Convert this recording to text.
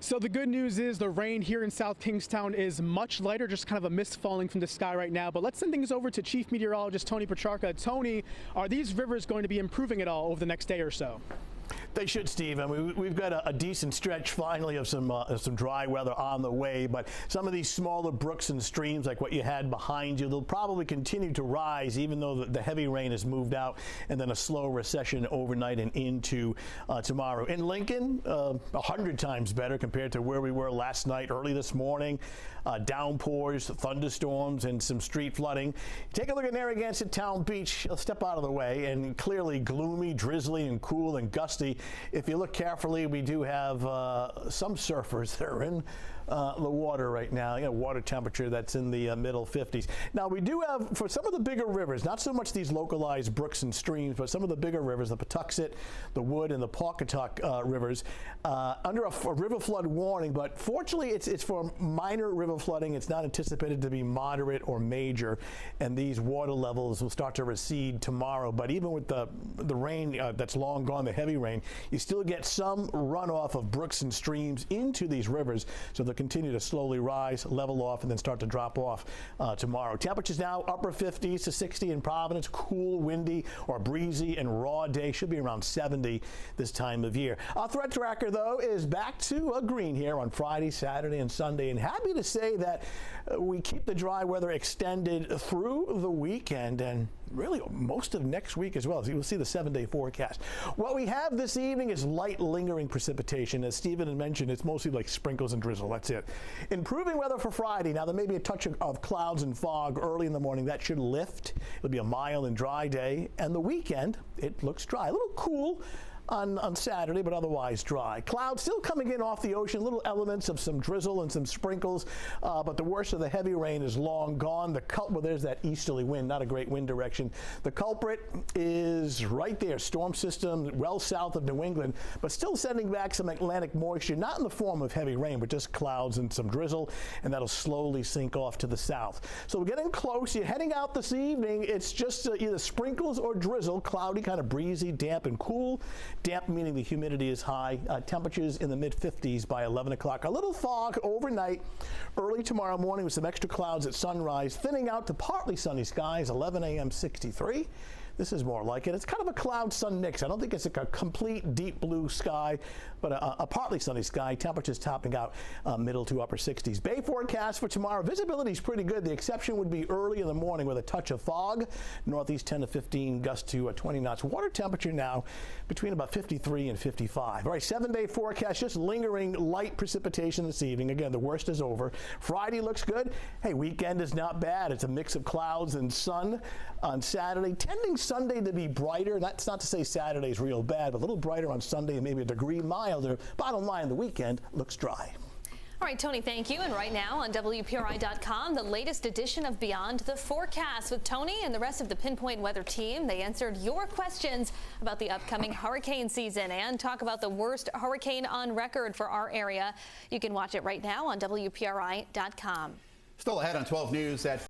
So the good news is the rain here in South Kingstown is much lighter, just kind of a mist falling from the sky right now. But let's send things over to Chief Meteorologist Tony Petrarca. Tony, are these rivers going to be improving at all over the next day or so? They should, Steve. I mean, we've got a decent stretch finally of some dry weather on the way, but some of these smaller brooks and streams like what you had behind you, they'll probably continue to rise even though the heavy rain has moved out, and then a slow recession overnight and into tomorrow. In Lincoln, 100 times better compared to where we were last night, early this morning. Downpours, thunderstorms, and some street flooding. Take a look at Narragansett Town Beach. I'll step out of the way, and clearly gloomy, drizzly, and cool and gusty. If you look carefully, we do have some surfers that are in the water right now. You know, water temperature that's in the middle 50s. Now, we do have, for some of the bigger rivers, not so much these localized brooks and streams, but some of the bigger rivers, the Patuxent, the Wood, and the Pawcatuck rivers, under a river flood warning. But fortunately, it's for minor river flooding. It's not anticipated to be moderate or major, and these water levels will start to recede tomorrow. But even with the rain that's long gone, the heavy rain, you still get some runoff of brooks and streams into these rivers, so they'll continue to slowly rise, level off, and then start to drop off tomorrow. Temperatures now upper 50s to 60 in Providence. Cool, windy, or breezy and raw day. Should be around 70 this time of year. Our threat tracker, though, is back to a green here on Friday, Saturday, and Sunday. And happy to say that we keep the dry weather extended through the weekend and really most of next week as well. So you'll see the 7-day forecast. What we have this evening is light lingering precipitation. As Stephen had mentioned, it's mostly like sprinkles and drizzle. That's it. Improving weather for Friday. Now, there may be a touch of clouds and fog early in the morning. That should lift. It'll be a mild and dry day. And the weekend, it looks dry. A little cool on Saturday, but otherwise dry. Clouds still coming in off the ocean, little elements of some drizzle and some sprinkles, but the worst of the heavy rain is long gone. Well, there's that easterly wind, not a great wind direction. The culprit is right there, storm system well south of New England, but still sending back some Atlantic moisture, not in the form of heavy rain, but just clouds and some drizzle, and that'll slowly sink off to the south. So we're getting close. You're heading out this evening. It's just either sprinkles or drizzle, cloudy, kind of breezy, damp, and cool. Damp meaning the humidity is high. Temperatures in the mid-50s by 11 o'clock. A little fog overnight, early tomorrow morning with some extra clouds at sunrise, thinning out to partly sunny skies, 11 a.m. 63. This is more like it. It's kind of a cloud-sun mix. I don't think it's like a complete deep blue sky, but a partly sunny sky. Temperatures topping out middle to upper 60s. Bay forecast for tomorrow. Visibility is pretty good. The exception would be early in the morning with a touch of fog. Northeast 10 to 15, gusts to 20 knots. Water temperature now between about 53 and 55. All right, 7-day forecast, just lingering light precipitation this evening. Again, the worst is over. Friday looks good. Hey, weekend is not bad. It's a mix of clouds and sun on Saturday, tending Sunday to be brighter. That's not to say Saturday's real bad, but a little brighter on Sunday and maybe a degree milder. Bottom line, the weekend looks dry. All right, Tony, thank you. And right now on WPRI.com, the latest edition of Beyond the Forecast with Tony and the rest of the Pinpoint weather team. They answered your questions about the upcoming hurricane season and talk about the worst hurricane on record for our area. You can watch it right now on WPRI.com. Still ahead on 12 News at